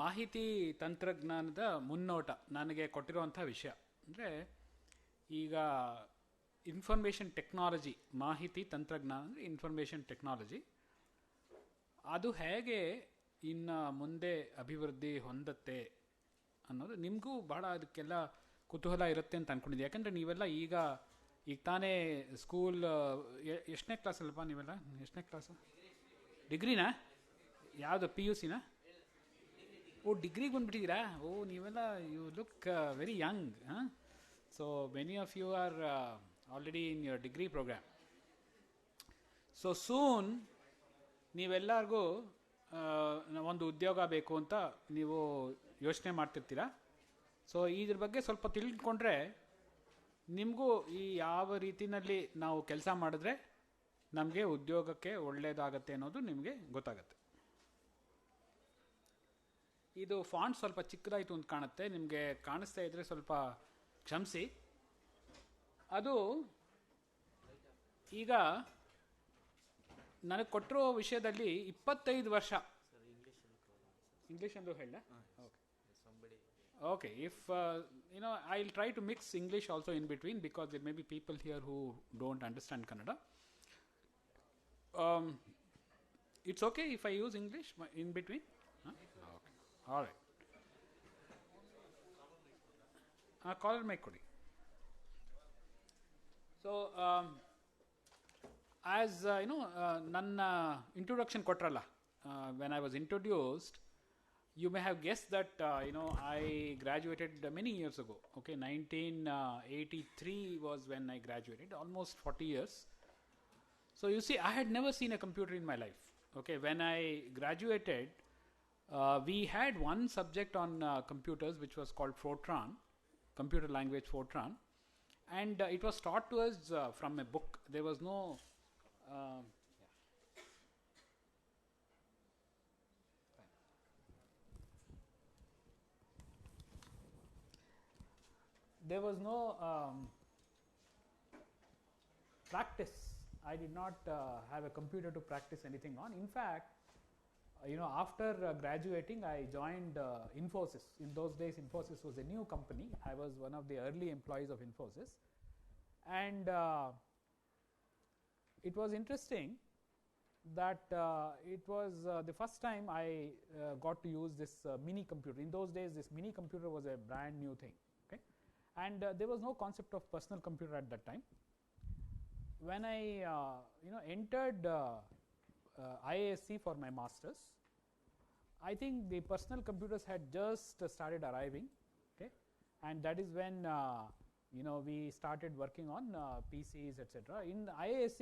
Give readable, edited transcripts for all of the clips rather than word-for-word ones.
ಮಾಹಿತಿ ತಂತ್ರಜ್ಞಾನದ ಮುನ್ನೋಟ ನನಗೆ ಕೊಟ್ಟಿರುವಂಥ ವಿಷಯ ಅಂದರೆ ಈಗ ಇನ್ಫಾರ್ಮೇಷನ್ ಟೆಕ್ನಾಲಜಿ, ಮಾಹಿತಿ ತಂತ್ರಜ್ಞಾನ ಅಂದರೆ ಇನ್ಫಾರ್ಮೇಷನ್ ಟೆಕ್ನಾಲಜಿ, ಅದು ಹೇಗೆ ಇನ್ನು ಮುಂದೆ ಅಭಿವೃದ್ಧಿ ಹೊಂದತ್ತೆ ಅನ್ನೋದು ನಿಮಗೂ ಬಹಳ ಅದಕ್ಕೆಲ್ಲ ಕುತೂಹಲ ಇರುತ್ತೆ ಅಂತ ಅಂದ್ಕೊಂಡಿದ್ದೆ. ಯಾಕಂದರೆ ನೀವೆಲ್ಲ ಈಗ ತಾನೇ ಸ್ಕೂಲ್ ಎಷ್ಟನೇ ಕ್ಲಾಸಲ್ಲಪ್ಪ ನೀವೆಲ್ಲ? ಎಷ್ಟನೇ ಕ್ಲಾಸು? ಡಿಗ್ರಿನಾ? ಯಾವುದು PUCನಾ? ಓ, ಡಿಗ್ರಿಗೆ ಬಂದುಬಿಟ್ಟಿದ್ದೀರಾ? ಓ, ನೀವೆಲ್ಲ you look very young. So many of you are already in your degree programme. So soon ನೀವೆಲ್ಲರಿಗೂ ಒಂದು ಉದ್ಯೋಗ ಬೇಕು ಅಂತ ನೀವು ಯೋಚನೆ ಮಾಡ್ತಿರ್ತೀರ. ಸೊ ಇದ್ರ ಬಗ್ಗೆ ಸ್ವಲ್ಪ ತಿಳ್ಕೊಂಡ್ರೆ ನಿಮಗೂ ಈ ಯಾವ ರೀತಿಯಲ್ಲಿ ನಾವು ಕೆಲಸ ಮಾಡಿದ್ರೆ ನಮಗೆ ಉದ್ಯೋಗಕ್ಕೆ ಒಳ್ಳೆಯದಾಗತ್ತೆ ಅನ್ನೋದು ನಿಮಗೆ ಗೊತ್ತಾಗತ್ತೆ. ಇದು ಫಾಂಟ್ ಸ್ವಲ್ಪ ಚಿಕ್ಕದಾಯಿತು ಅಂತ ಕಾಣುತ್ತೆ, ನಿಮಗೆ ಕಾಣಿಸ್ತಾ ಇದ್ರೆ ಸ್ವಲ್ಪ ಕ್ಷಮಿಸಿ. ಅದು ಈಗ ನನಗೆ ಕೊಟ್ಟಿರೋ ವಿಷಯದಲ್ಲಿ 25 ವರ್ಷ ಇಂಗ್ಲೀಷ್ ಅಂದು ಹೇಳ. Okay, if I will try to mix English also in between because there may be people here who don't understand Kannada. It's okay if I use English in between? Okay, all right. Caller mic ಕೊಡಿ. So as ನನ್ನ introduction ಕೊಟ್ರಲ್ಲ, when I was introduced, you may have guessed that I graduated many years ago. Okay, 1983 was when I graduated, almost 40 years. So you see, I had never seen a computer in my life. Okay, when I graduated, we had one subject on computers which was called Fortran, computer language Fortran, and it was taught to us from a book. There was no there was no practice. I did not have a computer to practice anything on. In fact, after graduating, I joined Infosys. In those days, Infosys was a new company. I was one of the early employees of Infosys, and it was interesting that it was the first time I got to use this mini computer. In those days, this mini computer was a brand new thing. Okay, and there was no concept of personal computer at that time. When I entered IISc for my masters, I think the personal computers had just started arriving. Okay, and that is when we started working on PCs, etc. In IISc,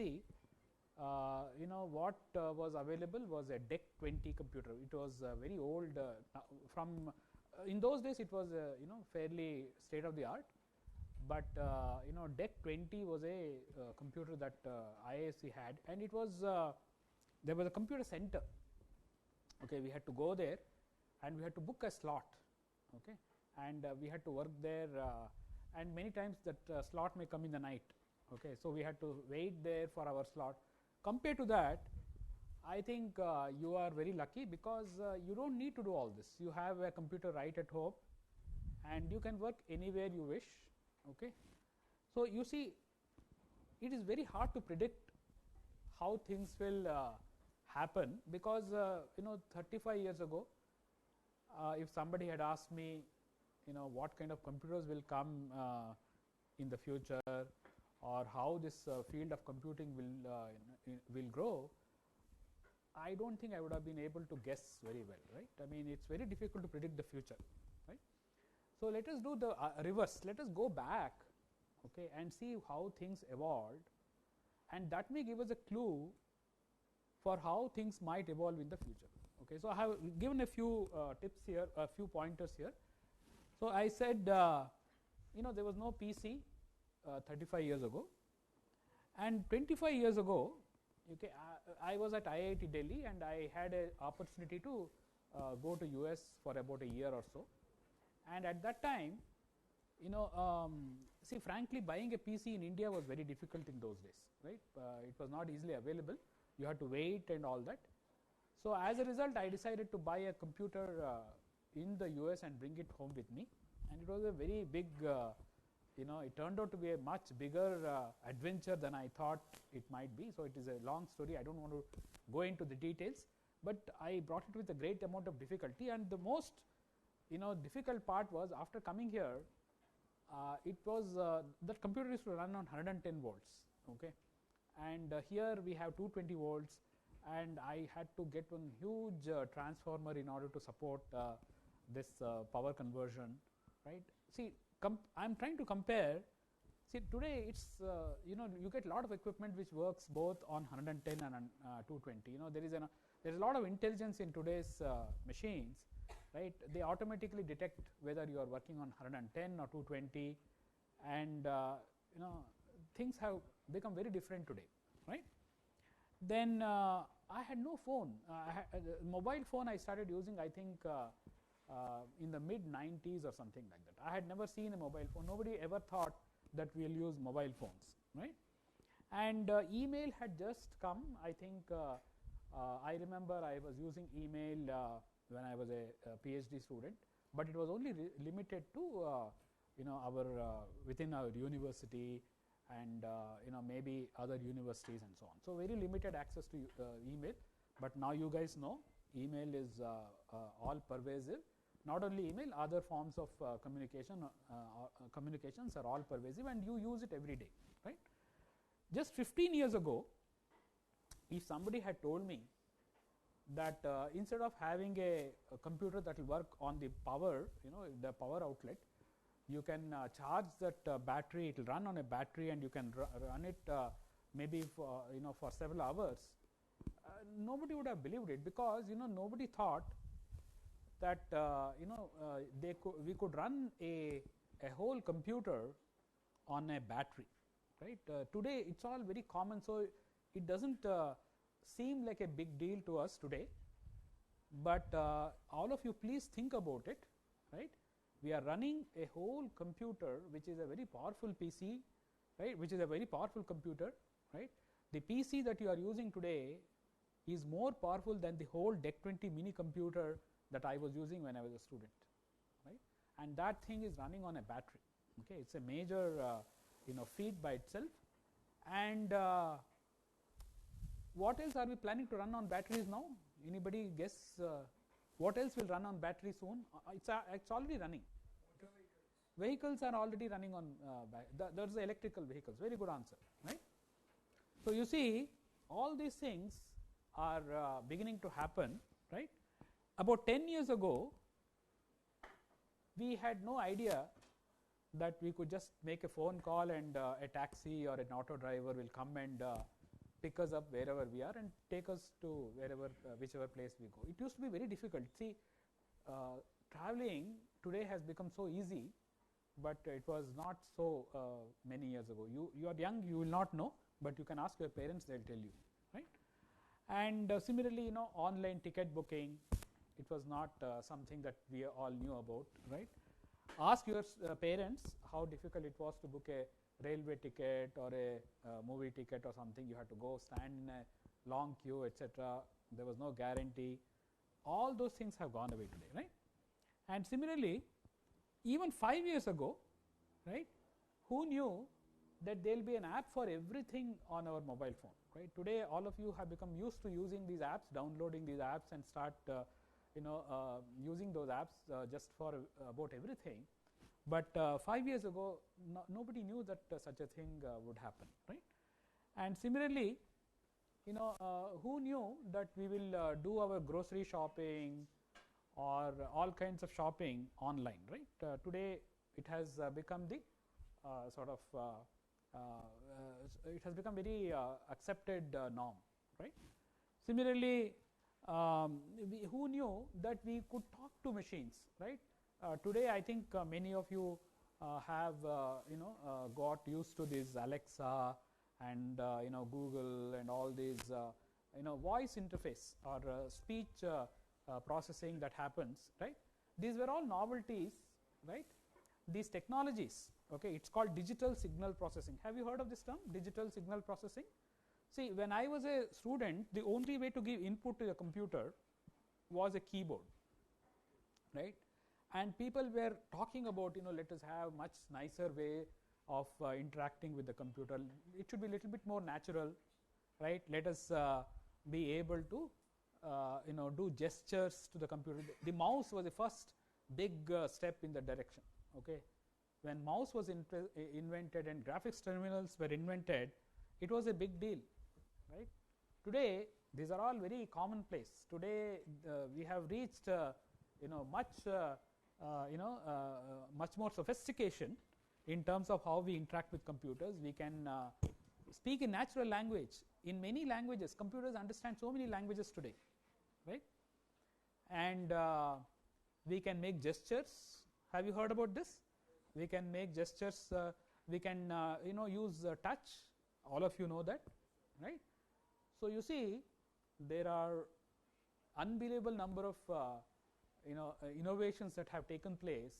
what was available was a DEC 20 computer. It was very old. In those days, it was fairly state of the art. But DEC 20 was a computer that IISc had, and it was there was a computer center. Okay, we had to go there, and we had to book a slot. Okay, and we had to work there. And many times that slot may come in the night. Okay, so we had to wait there for our slot. Compared to that, I think you are very lucky because you don't need to do all this. You have a computer right at home, and you can work anywhere you wish. Okay, so you see, it is very hard to predict how things will happen because 35 years ago, if somebody had asked me what kind of computers will come in the future, or how this field of computing will grow, I don't think I would have been able to guess very well, right? I mean, it's very difficult to predict the future, right? So let us do the reverse. Let us go back, okay, and see how things evolved, and that may give us a clue for how things might evolve in the future. Okay, so I have given a few tips here, a few pointers here. So I said, there was no PC 35 years ago, and 25 years ago, okay, I was at IIT Delhi, and I had an opportunity to go to US for about a year or so. And at that time, see, frankly, buying a PC in India was very difficult in those days, right? It was not easily available. You had to wait and all that. So as a result, I decided to buy a computer in the US and bring it home with me, and it was a very big it turned out to be a much bigger adventure than I thought it might be. So it is a long story, I don't want to go into the details, but I brought it with a great amount of difficulty. And the most difficult part was, after coming here, it was that computer is to run on 110 volts, okay, and here we have 220 volts, and I had to get one huge transformer in order to support this power conversion, right. See, I am trying to compare. See, today it's you get a lot of equipment which works both on 110 and 220. There is a lot of intelligence in today's machines, right. They automatically detect whether you are working on 110 or 220, and things have become very different today, right. Then I had no phone. Mobile phone I started using, I think in the mid 90s or something like that. I had never seen a mobile phone. Nobody ever thought that we will use mobile phones, right. And email had just come. I think I remember I was using email when I was a PhD student, but it was only limited to our within our university, and maybe other universities and so on. So very limited access to email, but now you guys know email is all pervasive. Not only email, other forms of communications are all pervasive, and you use it every day, right. Just 15 years ago, if somebody had told me that instead of having a computer that will work on the power, the power outlet, you can charge that battery, it will run on a battery, and you can run it maybe for for several hours, nobody would have believed it, because nobody thought that we could run a whole computer on a battery, right. Today it's all very common, so it doesn't seem like a big deal to us today, but all of you please think about it, right. We are running a whole computer which is a very powerful PC, right, which is a very powerful computer, right. The PC that you are using today is more powerful than the whole DEC 20 mini computer that I was using when I was a student, right, and that thing is running on a battery, okay. It's a major feat by itself. And what else are we planning to run on batteries now? Anybody guess what else will run on battery soon? It's already running. Vehicles are already running on there's the electrical vehicles. Very good answer, right. So you see, all these things are beginning to happen, right. About 10 years ago, we had no idea that we could just make a phone call and a taxi or an auto driver will come and pick us up wherever we are and take us to wherever whichever place we go. It used to be very difficult. See, traveling today has become so easy, but it was not so many years ago. You are young, you will not know, but you can ask your parents, they will tell you, right. And similarly, online ticket booking, it was not something that we all knew about, right. Ask your parents how difficult it was to book a railway ticket or a movie ticket or something. You had to go stand in a long queue, etc. There was no guarantee. All those things have gone away today, right. And similarly, even 5 years ago, right, who knew that there will be an app for everything on our mobile phone, right. Today all of you have become used to using these apps, downloading these apps, and start using those apps just for about everything. But 5 years ago, nobody knew that such a thing would happen, right. And similarly, who knew that we will do our grocery shopping or all kinds of shopping online, right. Today it has become the it has become very accepted norm, right. Similarly, who knew that we could talk to machines, right. Today I think many of you have got used to this Alexa and Google and all these voice interface or speech processing that happens, right. These were all novelties, right. These technologies, okay, it's called digital signal processing. Have you heard of this term, digital signal processing? See, when I was a student, the only way to give input to the computer was a keyboard, right? And people were talking about, let us have much nicer way of interacting with the computer. It should be a little bit more natural, right? Let us be able to do gestures to the computer. The mouse was the first big step in the direction. Okay, when mouse was invented and graphics terminals were invented, it was a big deal, right? Today these are all very commonplace. Today we have reached much more sophistication in terms of how we interact with computers. We can speak in natural language. In many languages, computers understand so many languages today, right? And we can make gestures. Have you heard about this? We can make gestures. We can use touch. All of you know that, right? So you see, there are unbelievable number of innovations that have taken place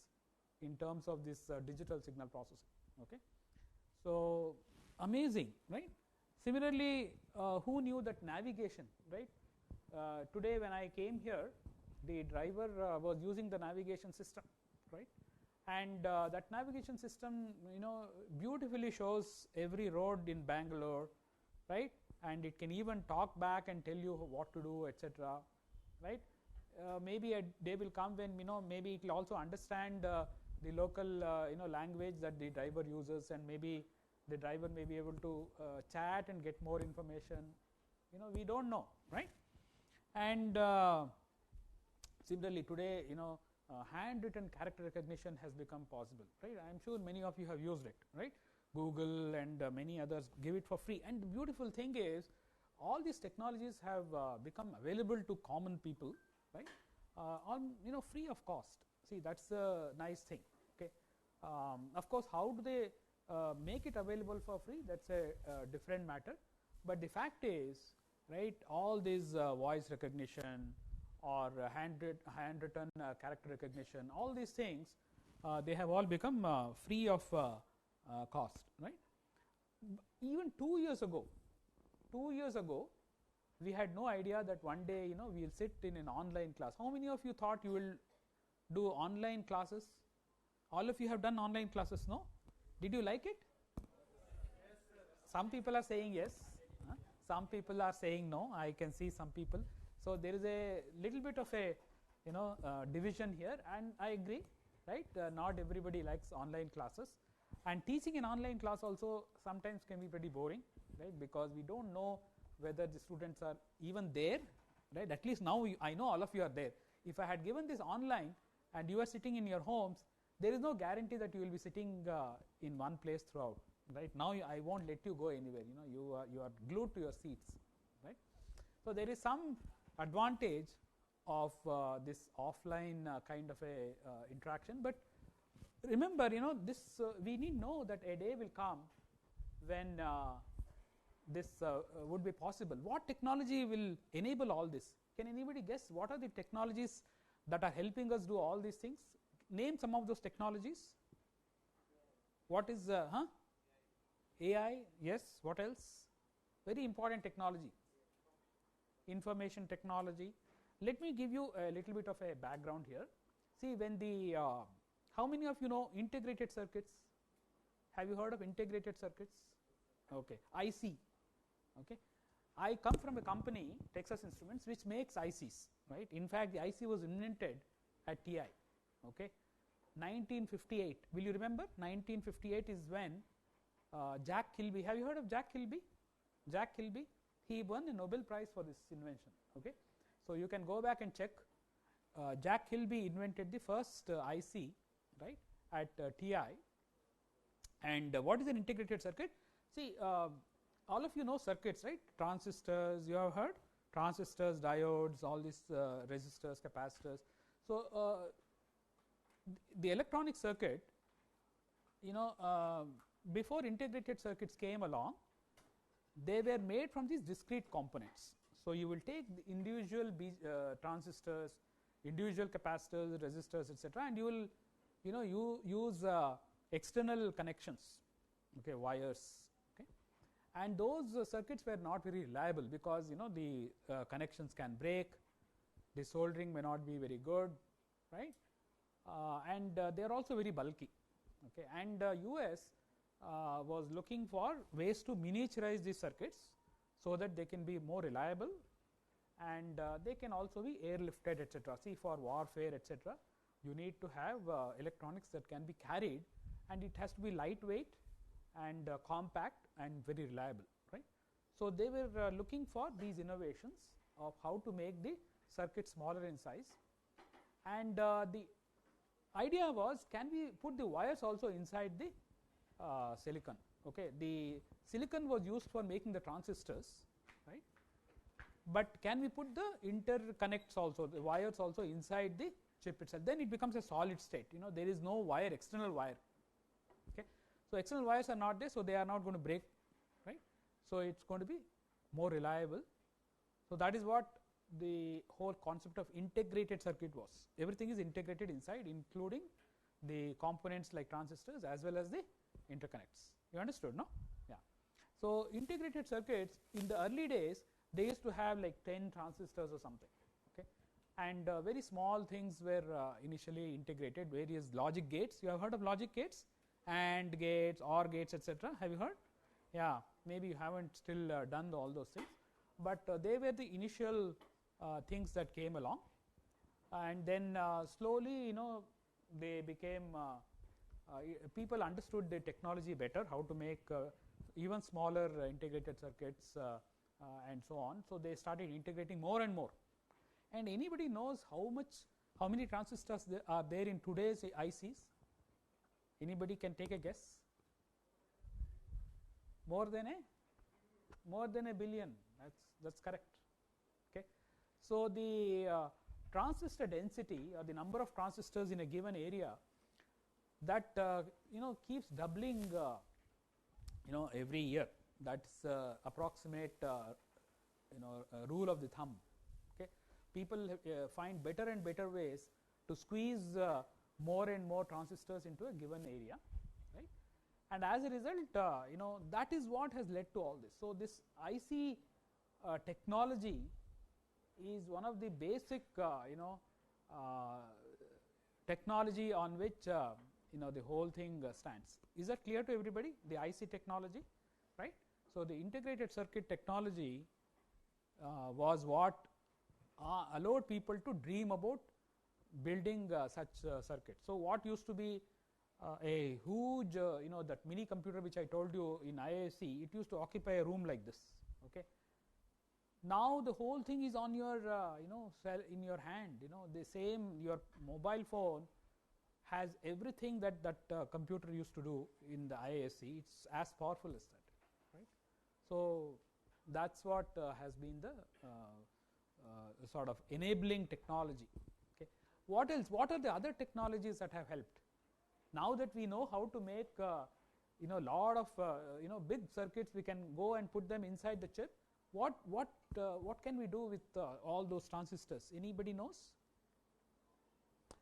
in terms of this digital signal processing. Okay, so amazing, right? Similarly, who knew that navigation, right? Today when I came here, the driver was using the navigation system, right? And that navigation system, beautifully shows every road in Bangalore, right? And it can even talk back and tell you what to do, etc., right? Maybe a day will come when maybe it will also understand the local language that the driver uses, and maybe the driver may be able to chat and get more information. We don't know, right? And similarly today, handwritten character recognition has become possible, right? I am sure many of you have used it, right? Google and many others give it for free. And the beautiful thing is, all these technologies have become available to common people, right? On free of cost. See, that's a nice thing. Okay. Of course, how do they make it available for free? That's a different matter. But the fact is, right, all these voice recognition or handwritten character recognition, all these things, they have all become free of cost, right? Even 2 years ago, we had no idea that one day we will sit in an online class. How many of you thought you will do online classes? All of you have done online classes, no? Did you like it? Yes, sir. Some people are saying yes, some people are saying no. I can see some people. So there is a little bit of a division here, and I agree, right? Not everybody likes online classes, and teaching an online class also sometimes can be pretty boring, right? Because we don't know whether the students are even there, right? At least now I know all of you are there. If I had given this online and you are sitting in your homes, there is no guarantee that you will be sitting in one place throughout, right? Now I won't let you go anywhere. You are glued to your seats, right? So there is some advantage of this offline kind of a interaction, but remember, this we need know that a day will come when this would be possible. What technology will enable all this? Can anybody guess what are the technologies that are helping us do all these things? Name some of those technologies. What is AI? Yes. What else? Very important technology. Information technology. Let me give you a little bit of a background here. See, when the how many of you know integrated circuits? Have you heard of integrated circuits? Okay, IC. Okay, I come from a company, Texas Instruments, which makes ICs, right? In fact, the IC was invented at TI. Okay, 1958. Will you remember? 1958 is when Jack Kilby. Have you heard of Jack Kilby? Jack Kilby. He won a Nobel Prize for this invention. Okay, so you can go back and check. Jack Kilby invented the first IC, right, at TI. And what is an integrated circuit? See, all of you know circuits, right? Transistors, you have heard? Transistors, diodes, all these resistors, capacitors. So the electronic circuit, before integrated circuits came along, they were made from these discrete components. So you will take the individual transistors, individual capacitors, resistors, etc., and you will, you use external connections, okay, wires, okay, and those circuits were not very reliable because the connections can break, the soldering may not be very good, right, and they are also very bulky. Okay, and US was looking for ways to miniaturize these circuits so that they can be more reliable, and they can also be airlifted, etc. See, for warfare, etc., you need to have electronics that can be carried, and it has to be lightweight and compact and very reliable, right. So they were looking for these innovations of how to make the circuit smaller in size, and the idea was, can we put the wires also inside the silicon. Okay, the silicon was used for making the transistors, right, but can we put the interconnects also, the wires also inside the chip itself? Then it becomes a solid state. You know, there is no wire, external wire. Okay, so external wires are not there, so they are not going to break, right. So it's going to be more reliable. So that is what the whole concept of integrated circuit was. Everything is integrated inside, including the components like transistors as well as the interconnects. You understood, no? Yeah. So integrated circuits, in the early days, they used to have like 10 transistors or something. Okay, and very small things were initially integrated. Various logic gates. You have heard of logic gates, AND gates, OR gates, etc. Have you heard? Yeah. Maybe you haven't still done all those things, but they were the initial things that came along, and then slowly, you know, they became people understood the technology better, how to make even smaller integrated circuits and so on. So they started integrating more and more. And anybody knows how many transistors are there in today's ICs? Anybody can take a guess? More than a billion. That's correct. Okay. So the transistor density, or the number of transistors in a given area, that you know, keeps doubling you know, every year. That's approximate you know, rule of the thumb. Okay, people find better and better ways to squeeze more and more transistors into a given area, right? And as a result, you know, that is what has led to all this. So this IC technology is one of the basic you know, technology on which you know, the whole thing stands. Is that clear to everybody, the IC technology, right? So the integrated circuit technology was what allowed people to dream about building such circuits. So what used to be a huge you know, that mini computer which I told you in IISc, it used to occupy a room like this. Okay, now the whole thing is on your you know, cell in your hand. You know, the same, your mobile phone has everything that computer used to do in the IISc. It's as powerful as that, right? So that's what has been the sort of enabling technology. Okay, what else? What are the other technologies that have helped? Now that we know how to make you know, lot of you know, big circuits, we can go and put them inside the chip. What can we do with all those transistors? Anybody knows?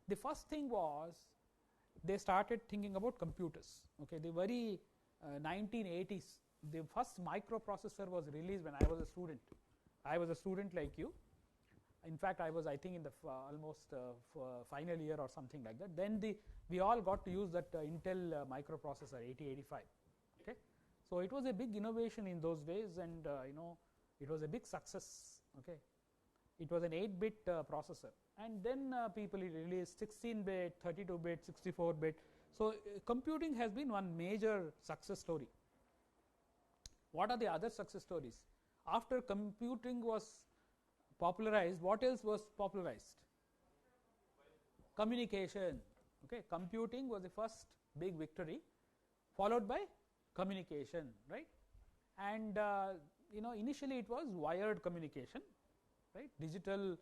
The first thing was, they started thinking about computers. Okay, the very 1980s, the first microprocessor was released when I was a student. I was a student like you. In fact, I was, I think, in the almost final year or something like that. Then we all got to use that Intel microprocessor 8085. Okay, so it was a big innovation in those days, and you know, it was a big success. Okay, it was an 8-bit processor, and then people released 16-bit, 32-bit, 64-bit. So computing has been one major success story. What are the other success stories? After computing was popularized, what else was popularized? Communication. Okay, computing was the first big victory, followed by communication, right? And you know, initially it was wired communication, right? Digital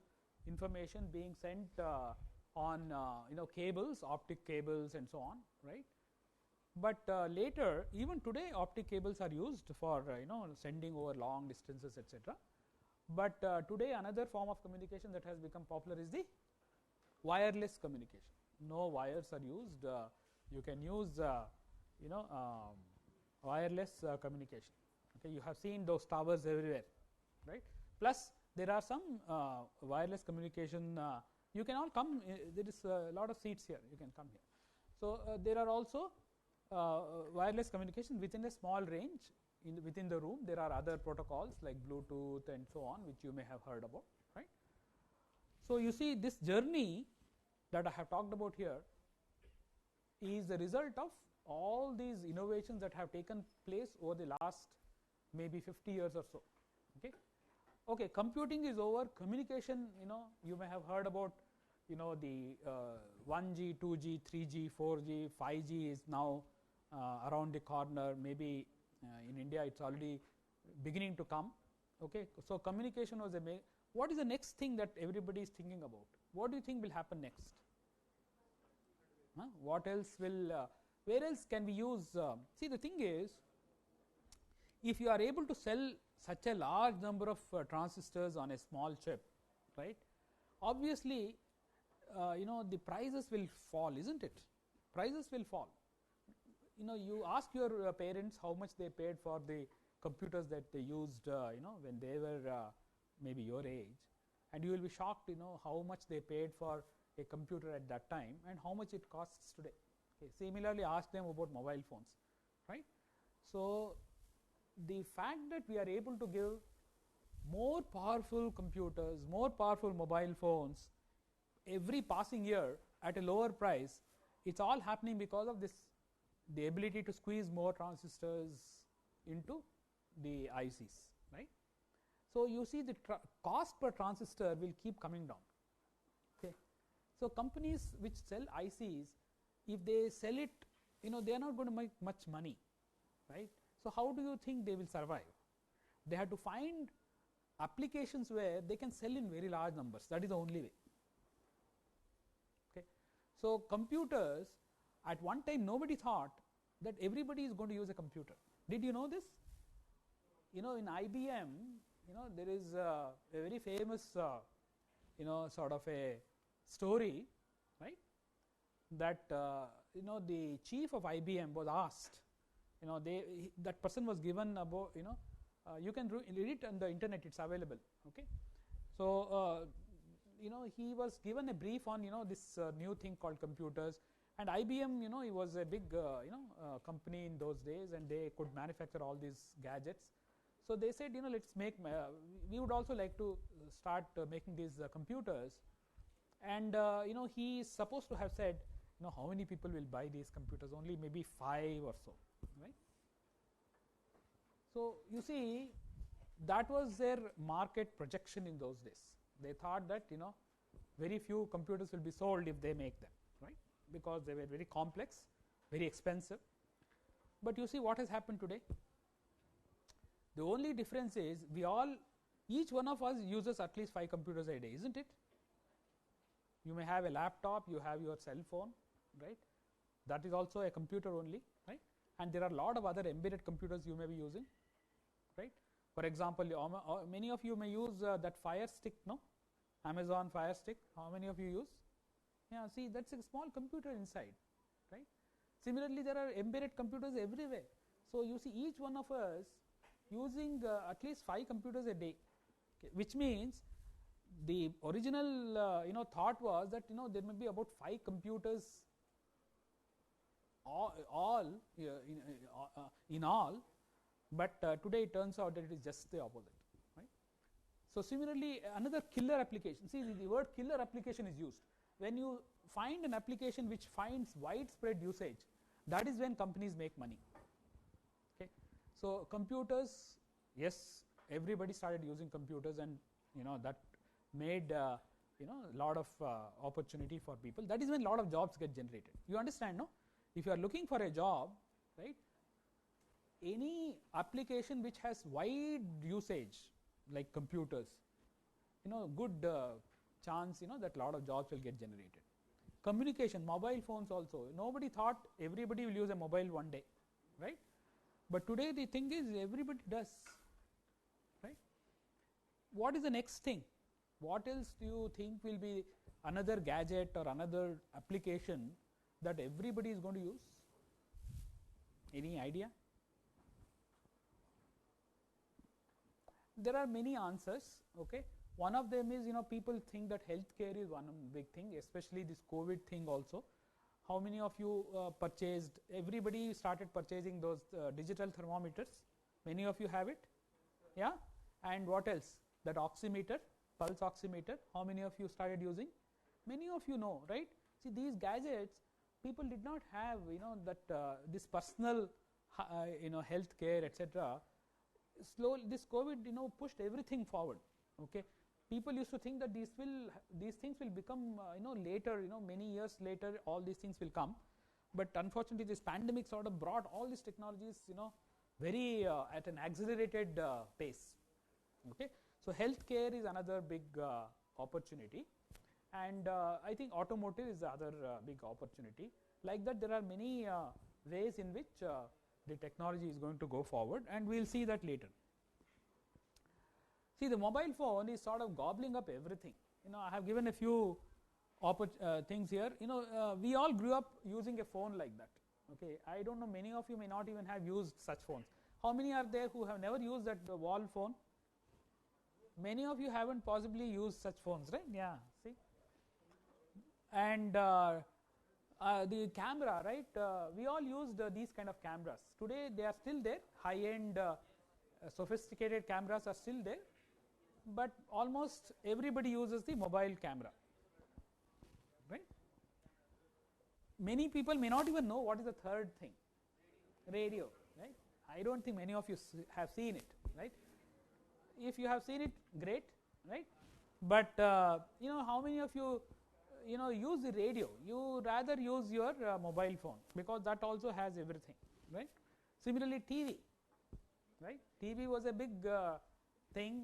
information being sent on you know, cables, optic cables, and so on, right? But later, even today, optic cables are used for you know, sending over long distances, etc. But today, another form of communication that has become popular is the wireless communication. No wires are used. You can use you know, wireless communication. Okay, you have seen those towers everywhere, right? Plus, there are some wireless communication You can all come, there is a lot of seats here, you can come here. So, there are also wireless communication within a small range within the room. There are other protocols like Bluetooth and so on, which you may have heard about, right. So, you see this journey that I have talked about here is the result of all these innovations that have taken place over the last maybe 50 years or so. Okay, computing is over, communication, you may have heard about, the 1G, 2G, 3G, 4G, 5G is now around the corner. Maybe in India it's already beginning to come. Okay, so communication was what is the next thing that everybody is thinking about? What do you think will happen next? What else will, where else can we use, see the thing is, if you are able to sell such a large number of transistors on a small chip, right, obviously the prices will fall, isn't it? Prices will fall. You ask your parents how much they paid for the computers that they used when they were maybe your age, and you will be shocked how much they paid for a computer at that time and how much it costs today. Okay. Similarly, ask them about mobile phones, right. So, the fact that we are able to give more powerful computers, more powerful mobile phones every passing year at a lower price, it's all happening because of this, the ability to squeeze more transistors into the ICs, right. So, you see the cost per transistor will keep coming down. Okay. So, companies which sell ICs, if they sell it, they are not going to make much money, right. So, how do you think they will survive? They have to find applications where they can sell in very large numbers. That is the only way. Okay. So, computers, at one time nobody thought that everybody is going to use a computer. Did you know this? In IBM, there is a very famous sort of a story, right, that the chief of IBM was asked, that person was given about, you can read it on the internet, it's available. Okay. So, he was given a brief on this new thing called computers, and IBM, it was a big company in those days, and they could manufacture all these gadgets. So, they said, let's make, we would also like to start making these computers, and he is supposed to have said, how many people will buy these computers? Only maybe 5 or so, right. So, you see, that was their market projection in those days. They thought that very few computers will be sold if they make them, right, because they were very complex, very expensive. But you see what has happened today. The only difference is each one of us uses at least 5 computers a day, isn't it? You may have a laptop, you have your cell phone, right, that is also a computer only, right, and there are a lot of other embedded computers you may be using, right. For example, many of you may use that Fire Stick, no, Amazon Fire Stick. How many of you use? Yeah, see, that's a small computer inside, right. Similarly, there are embedded computers everywhere. So, you see each one of us using at least 5 computers a day, okay, which means the original thought was that there may be about 5 computers in all, but today it turns out that it is just the opposite, right. So, similarly, another killer application, see the word killer application is used. When you find an application which finds widespread usage, that is when companies make money. Okay. So, computers, yes, everybody started using computers, and that made lot of opportunity for people. That is when lot of jobs get generated. You understand, no? If you are looking for a job, right, any application which has wide usage like computers, good chance that lot of jobs will get generated. Communication, mobile phones also, nobody thought everybody will use a mobile one day, right, but today the thing is everybody does, right. What is the next thing? What else do you think will be another gadget or another application that everybody is going to use? Any idea? There are many answers, okay, One of them is, people think that healthcare is one big thing, especially this COVID thing also. How many of you purchased? Everybody started purchasing those digital thermometers. Many of you have it, yeah. And what else? That oximeter, pulse oximeter. How many of you started using? Many of you know, right? See, these gadgets, people did not have, that this personal, health care, etc. Slowly, this COVID, pushed everything forward. Okay, people used to think that these things will become, later, many years later, all these things will come. But unfortunately, this pandemic sort of brought all these technologies, very at an accelerated pace. Okay, so healthcare is another big opportunity, and I think automotive is the other big opportunity. Like that, there are many ways in which the technology is going to go forward, and we will see that later. See, the mobile phone is sort of gobbling up everything. I have given a few things here. We all grew up using a phone like that. Okay, I don't know, many of you may not even have used such phones. How many are there who have never used that wall phone? Many of you haven't possibly used such phones, right? Yeah, see. And the camera, right? We all used these kind of cameras. Today they are still there. High-end, sophisticated cameras are still there. But almost everybody uses the mobile camera, right? Many people may not even know what is the third thing, radio, right? I don't think many of you have seen it, right? If you have seen it, great, right? But how many of you use the radio? You rather use your mobile phone, because that also has everything, right? Similarly, TV, right? TV was a big thing.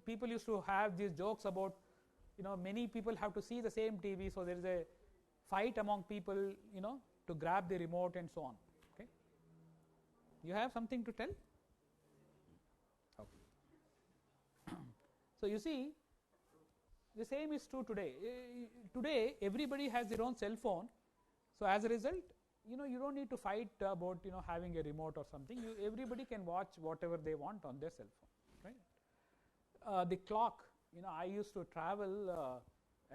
People used to have these jokes about, many people have to see the same TV, so there is a fight among people, to grab the remote and so on. Okay, you have something to tell? Okay. So you see, the same is true today. Today, everybody has their own cell phone. So as a result, you don't need to fight about having a remote or something. Everybody can watch whatever they want on their cell phone, right? The clock. I used to travel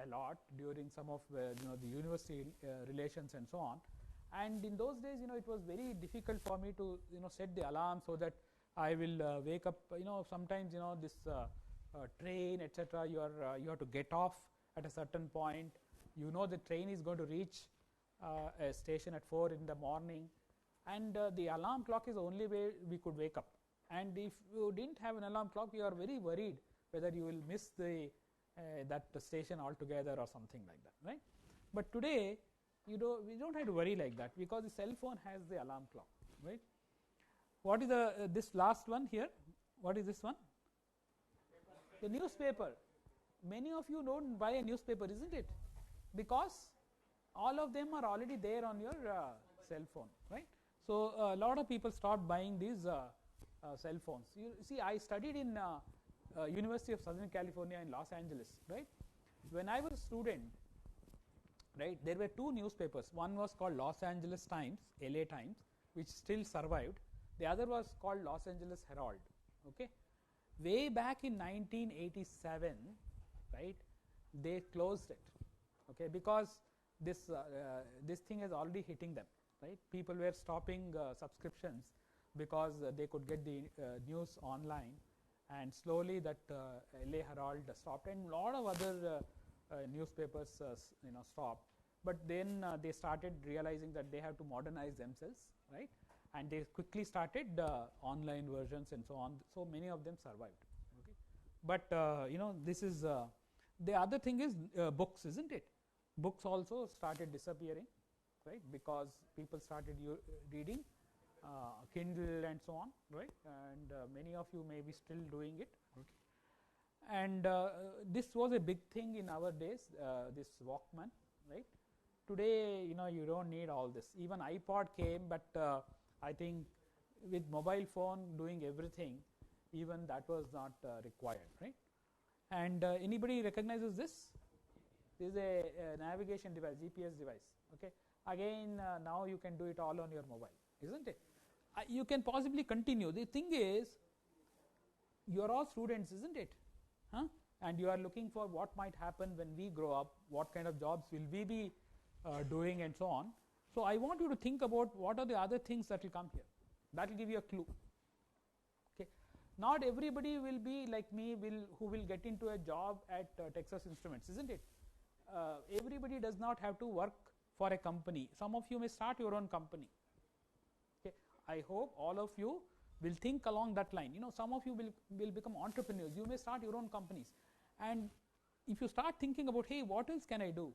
a lot during some of the university relations and so on. And in those days, it was very difficult for me to set the alarm so that I will wake up. Sometimes this train, etc. You have to get off at a certain point. The train is going to reach a station at 4 in the morning, and the alarm clock is the only way we could wake up. And if you didn't have an alarm clock, you are very worried whether you will miss the that station altogether or something like that, right? But today, we don't have to worry like that, because the cell phone has the alarm clock, right? What is this last one here? What is this one? The newspaper. Many of you don't buy a newspaper, isn't it? Because all of them are already there on your cell phone, right? So a lot of people stopped buying these cell phones. You see, I studied in University of Southern California in Los Angeles, right? When I was a student, right, there were two newspapers. One was called Los Angeles Times, LA Times, which still survived. The other was called Los Angeles Herald. Okay, way back in 1987, right, they closed it. Okay, because this thing is already hitting them, right? People were stopping subscriptions because they could get the news online, and slowly that LA Herald stopped, and a lot of other newspapers stopped. But then they started realizing that they have to modernize themselves, right? And they quickly started online versions and so on. So many of them survived. Okay, but this is the other thing is books, isn't it? Books also started disappearing, right? Because people started reading Kindle and so on, right? And many of you may be still doing it. Okay, and this was a big thing in our days. This Walkman, right? Today, you don't need all this. Even iPod came, but I think with mobile phone doing everything, even that was not required, right? And anybody recognizes this? This is a navigation device, GPS device. Okay, again now you can do it all on your mobile, isn't it? You can possibly continue. The thing is, you are all students, isn't it? Huh? and you are looking for what might happen when we grow up, what kind of jobs will we be doing, and so on. So I want you to think about what are the other things that will come here. That will give you a clue. Okay, not everybody will be like me who will get into a job at Texas Instruments, isn't it? Everybody does not have to work for a company. Some of you may start your own company. Okay, I hope all of you will think along that line. You know, some of you will become entrepreneurs. You may start your own companies, and if you start thinking about, hey, what else can I do?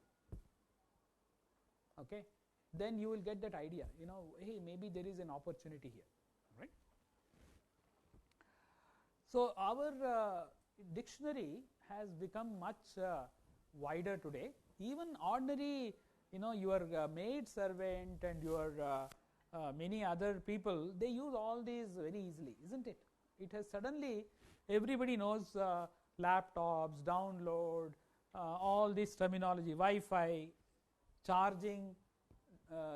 Okay, then you will get that idea. You know, hey, maybe there is an opportunity here, right? So our dictionary has become much wider today. Even ordinary, you know, your maid servant and your many other people, they use all these very easily, isn't it? It has suddenly, everybody knows laptops, download, all this terminology, Wi-Fi, charging,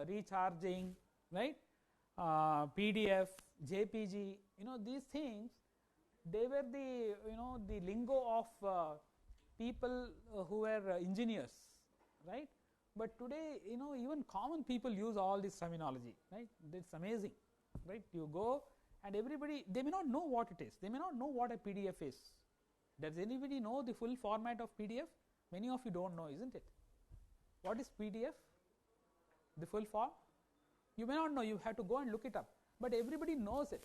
recharging, right? PDF, JPG, you know, these things, they were the, you know, the lingo of people who were engineers, right? But today, you know, even common people use all this terminology, right? It's amazing, right? You go and everybody, they may not know what it is. They may not know what a PDF is. Does anybody know the full format of PDF? Many of you don't know, isn't it? What is PDF? The full form? You may not know, you have to go and look it up. But everybody knows it.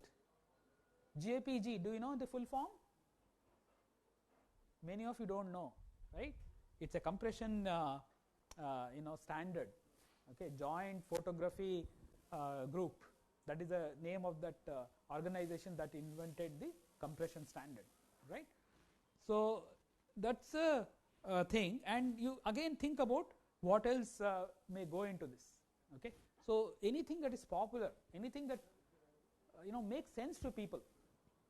JPG, do you know the full form? Many of you don't know, right? It's a compression you know, standard, okay, Joint Photography Group. That is the name of that organization that invented the compression standard, right? So that's a thing, and you again think about what else may go into this. Okay, so anything that is popular, anything that you know, makes sense to people.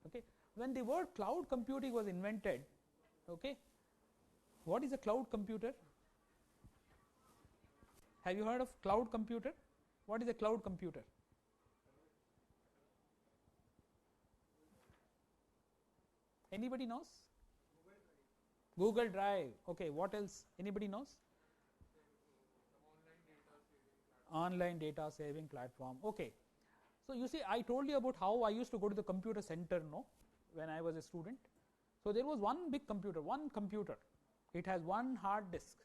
Okay, when the word cloud computing was invented, okay, what is a cloud computer? Have you heard of cloud computer? What is a cloud computer? Anybody knows? Google Drive. Okay, what else? Anybody knows? Online data saving platform. Okay, so you see, I told you about how I used to go to the computer center, no, when I was a student. So there was one big computer, it has one hard disk,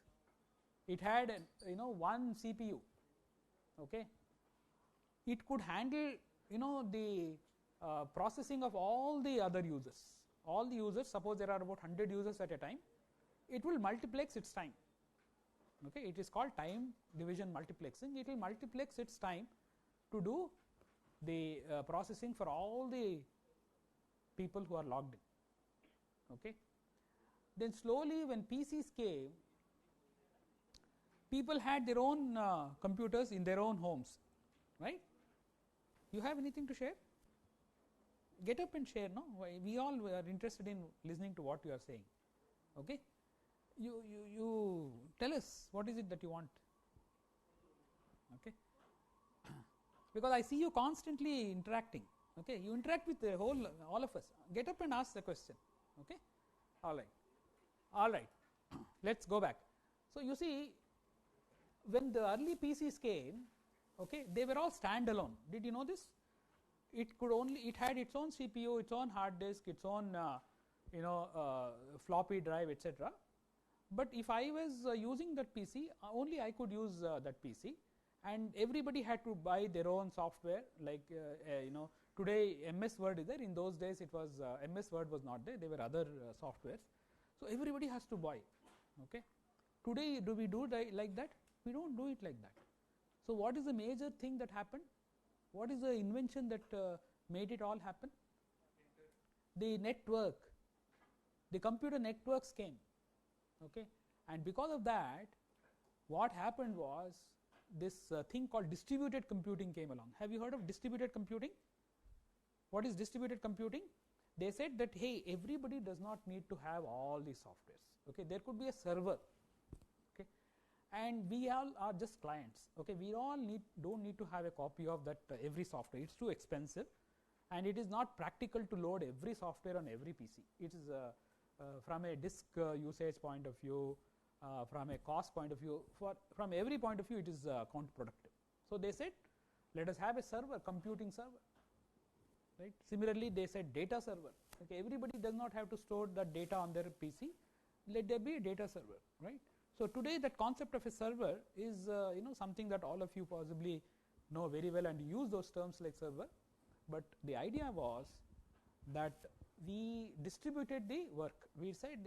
it had you know, one CPU, okay, it could handle, you know, the processing of all the other users. All the users, suppose there are about 100 users at a time, it will multiplex its time. Okay, it is called time division multiplexing. It will multiplex its time to do the processing for all the people who are logged in. Okay, then slowly when PCs came, people had their own computers in their own homes, right? You have anything to share? Get up and share, no? We all are interested in listening to what you are saying. Okay, you tell us what is it that you want. Okay, because I see you constantly interacting. Okay, you interact with the all of us. Get up and ask the question. Okay, all right. Let's go back. So you see, when the early PCs came, okay, they were all standalone. Did you know this? It had its own CPU, its own hard disk, its own you know, floppy drive, etc. But if I was using that PC, only I could use that PC, and everybody had to buy their own software. Like you know, today MS Word is there. In those days, it was MS Word was not there. There were other softwares. So everybody has to buy. Okay. Today, do we do like that? We don't do it like that. So what is the major thing that happened? What is the invention that made it all happen? The network. The computer networks came. Okay, and because of that, what happened was this thing called distributed computing came along. Have you heard of distributed computing? What is distributed computing? They said that, hey, everybody does not need to have all these softwares. Okay, there could be a server. Okay, and we all are just clients. Okay, we all don't need to have a copy of that every software. It's too expensive, and it is not practical to load every software on every PC. It is from a disk usage point of view, from a cost point of view, from every point of view it is counterproductive. So they said, let us have a server, computing server, right. Similarly, they said data server. Okay, everybody does not have to store the data on their PC. Let there be a data server, right. So today that concept of a server is something that all of you possibly know very well and use those terms like server. But the idea was that we distributed the work. We said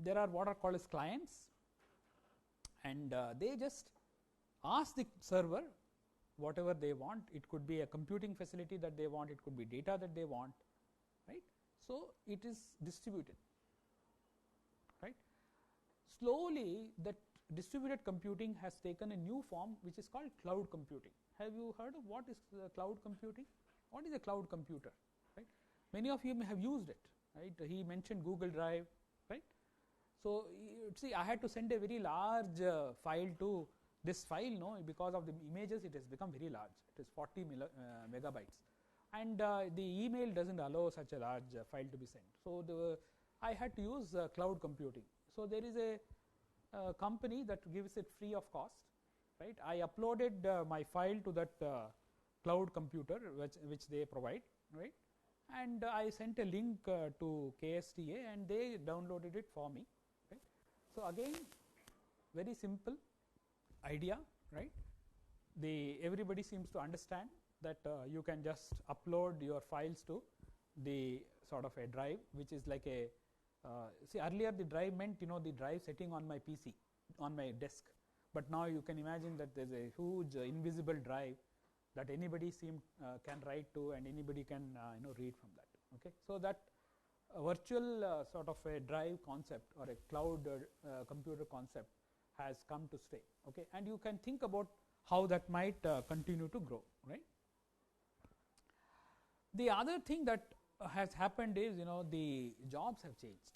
there are what are called as clients, and they just ask the server whatever they want. It could be a computing facility that they want, it could be data that they want, right. So it is distributed, right. Slowly that distributed computing has taken a new form which is called cloud computing. Have you heard of what is cloud computing? What is a cloud computer, right? Many of you may have used it, right. He mentioned Google Drive, right. So see, I had to send a very large file to this file, because of the images it has become very large. It is 40 megabytes, and the email doesn't allow such a large file to be sent. So I had to use cloud computing. So there is a company that gives it free of cost, right. I uploaded my file to that cloud computer which they provide, right, and I sent a link to KSTA and they downloaded it for me, right. So again, very simple idea, right. Everybody seems to understand that you can just upload your files to the sort of a drive, which is like a see, earlier the drive meant the drive sitting on my PC, on my desk, but now you can imagine that there is a huge invisible drive that anybody can write to and anybody can read from that. Okay, so that virtual sort of a drive concept or a cloud computer concept has come to stay. Okay, and you can think about how that might continue to grow, right. The other thing that has happened is the jobs have changed.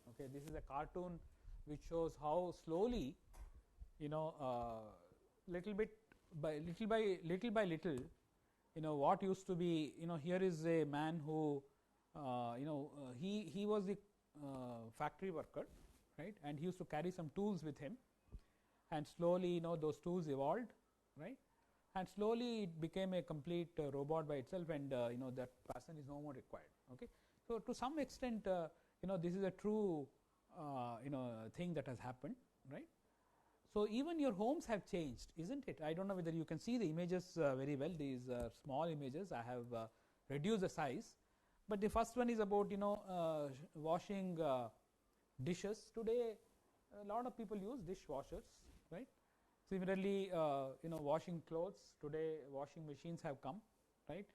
Okay, this is a cartoon which shows how slowly little by little what used to be here is a man who he was the factory worker, right, and he used to carry some tools with him, and slowly those tools evolved, right, and slowly it became a complete robot by itself, and that person is no more required. Okay, so to some extent this is a true thing that has happened, right. So even your homes have changed, isn't it? I don't know whether you can see the images very well. These small images, I have reduced the size, but the first one is about washing dishes. Today a lot of people use dishwashers, right. Similarly washing clothes, today washing machines have come, right.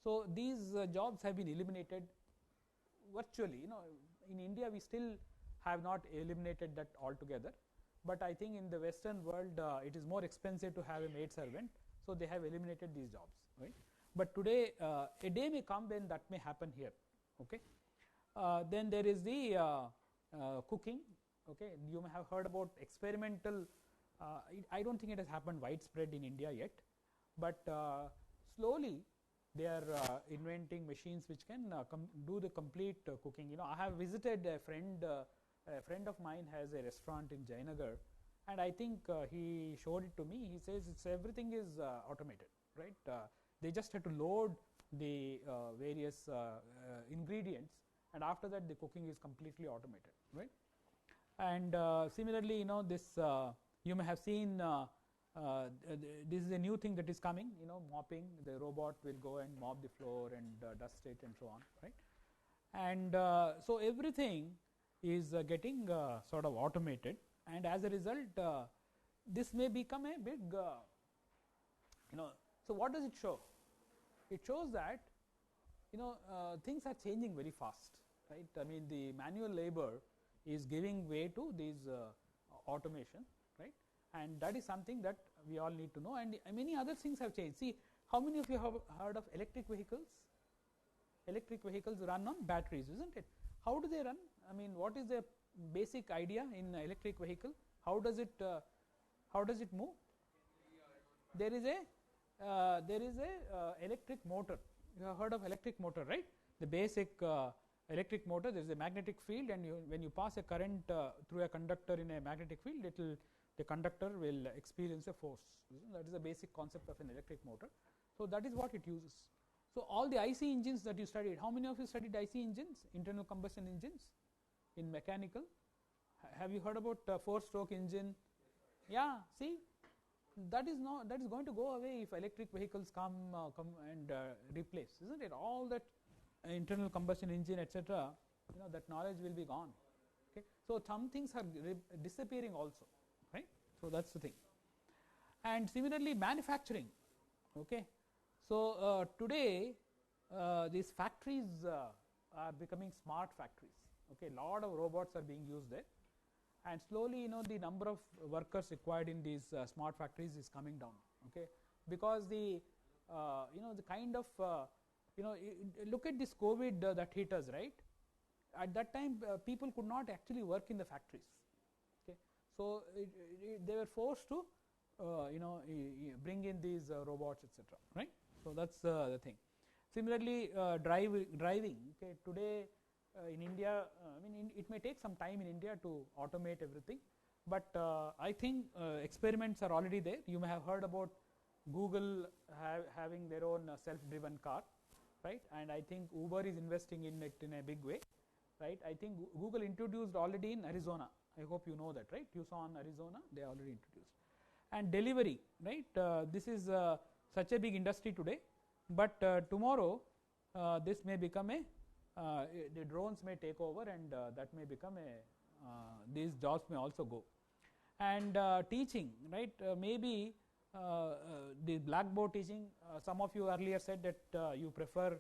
So these jobs have been eliminated virtually. In India we still have not eliminated that altogether, but I think in the Western world it is more expensive to have a maid servant, so they have eliminated these jobs, right. But today a day may come when that may happen here. Okay, then there is the cooking. Okay, you may have heard about experimental. I don't think it has happened widespread in India yet, but slowly they are inventing machines which can do the complete cooking. I have visited a friend of mine has a restaurant in Jayanagar, and I think he showed it to me. He says everything is automated, right. They just have to load the various ingredients, and after that the cooking is completely automated, right. And similarly, this you may have seen. This is a new thing that is coming. Mopping. The robot will go and mop the floor and dust it and so on, right. And so everything is getting sort of automated, and as a result, this may become a big. So what does it show? It shows that things are changing very fast, right. I mean, the manual labor is giving way to these automation, right, and that is something that we all need to know, and many other things have changed. See, how many of you have heard of electric vehicles? Electric vehicles run on batteries, isn't it? How do they run? I mean, what is the basic idea in electric vehicle? How does it move? There is a electric motor. You have heard of electric motor, right? The basic electric motor, there is a magnetic field, and when you pass a current through a conductor in a magnetic field, the conductor will experience a force. That is the basic concept of an electric motor. So that is what it uses. So all the IC engines that you studied, how many of you studied IC engines, internal combustion engines, in mechanical? Have you heard about 4-stroke engine? Yeah, see, that is going to go away if electric vehicles come and replace, isn't it? All that internal combustion engine, etc., that knowledge will be gone. Okay, so some things are disappearing also, right? So that's the thing. And similarly, manufacturing. Okay, so today these factories are becoming smart factories. Okay, lot of robots are being used there, and slowly the number of workers required in these smart factories is coming down. Okay, because the the kind of look at this COVID that hit us, right? At that time people could not actually work in the factories. Okay, so they were forced to bring in these robots, etc., right? So that's the thing. Similarly, driving. Okay, today in India, it may take some time in India to automate everything, but I think experiments are already there. You may have heard about Google having their own self-driven car, right? And I think Uber is investing in it in a big way, right? I think Google introduced already in Arizona. I hope you know that, right? Tucson, Arizona, they already introduced. And delivery, right? This is such a big industry today, but tomorrow this may become the drones may take over, and that may become these jobs may also go. And teaching, right? Maybe the blackboard teaching. Some of you earlier said that you prefer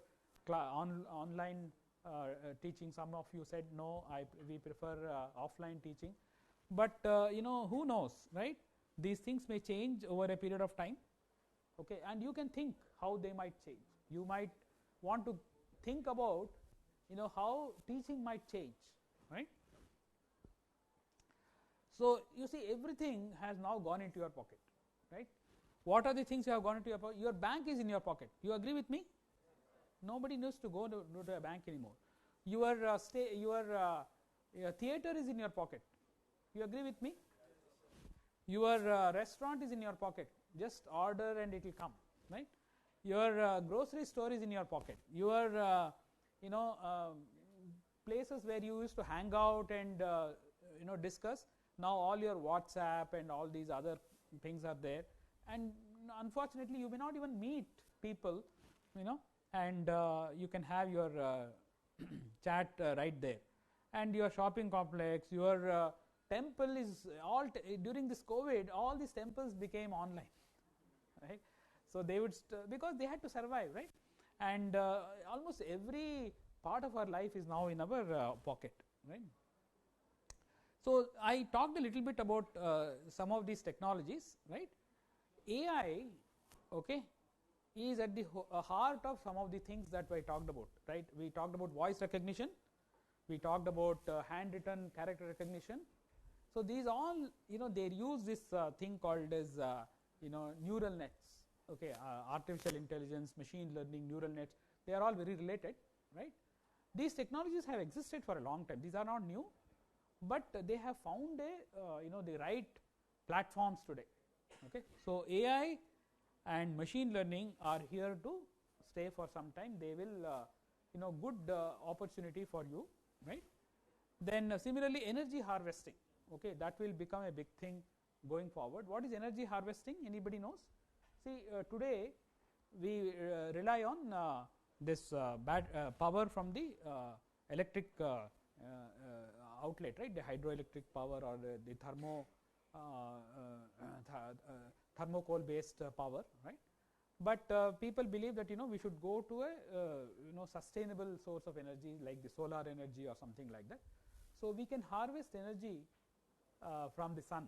online teaching. Some of you said no, we prefer offline teaching. But who knows, right? These things may change over a period of time. Okay, and you can think how they might change. You might want to think about how teaching might change, right? So you see, everything has now gone into your pocket, right? What are the things you have gone into your pocket? Your bank is in your pocket. You agree with me? Nobody needs to go to a bank anymore. Your theater is in your pocket. You agree with me? Your restaurant is in your pocket. Just order and it will come, right? Your grocery store is in your pocket. Your places where you used to hang out and discuss, now all your WhatsApp and all these other things are there, and unfortunately you may not even meet people, and you can have your chat right there. And your shopping complex, your temple is all during this COVID, all these temples became online, right? So they would because they had to survive, right? And almost every part of our life is now in our pocket, right? So I talked a little bit about some of these technologies, right? AI, okay, is at the heart of some of the things that I talked about, right? We talked about voice recognition, we talked about handwritten character recognition. So these all, they use this thing called as neural nets, okay, artificial intelligence, machine learning, neural nets. They are all very related, right? These technologies have existed for a long time. These are not new, but they have found the right platforms today. Okay, so AI and machine learning are here to stay for some time. They will, good opportunity for you, right? Then similarly, energy harvesting. Okay, that will become a big thing going forward. What is energy harvesting? Anybody knows? See, today we rely on this power from the electric outlet, right? The hydroelectric power or the thermocol based power, right? But people believe that we should go to a sustainable source of energy like the solar energy or something like that. So we can harvest energy from the sun,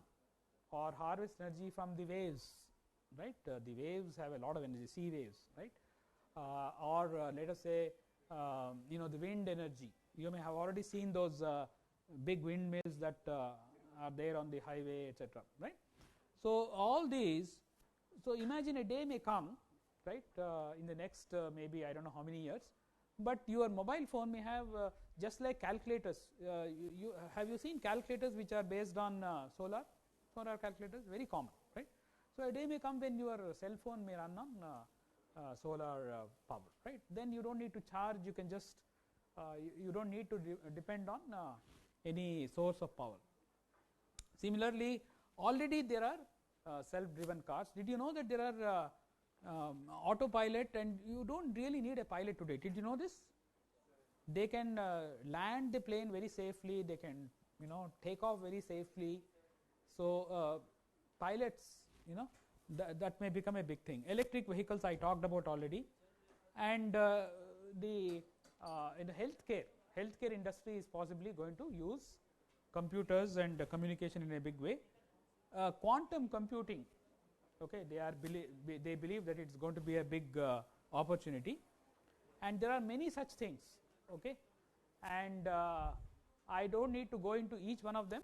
or harvest energy from the waves, right? The waves have a lot of energy, sea waves, right? Or let us say the wind energy. You may have already seen those big windmills that are there on the highway, etc., right? So all these, so imagine a day may come, right, in the next maybe I don't know how many years, but your mobile phone may have just like calculators. Have you seen calculators which are based on solar calculators? Very common, right? So a day may come when your cell phone may run on solar power, right? Then you don't need to charge. You can just you don't need to depend on any source of power. Similarly, already there are self-driven cars. Did you know that there are autopilot, and you don't really need a pilot today? Did you know this? They can land the plane very safely. They can take off very safely. So pilots, that may become a big thing. Electric vehicles I talked about already, and in the healthcare industry is possibly going to use computers and communication in a big way. Quantum computing, okay, they believe that it's going to be a big opportunity, and there are many such things, okay, and I don't need to go into each one of them.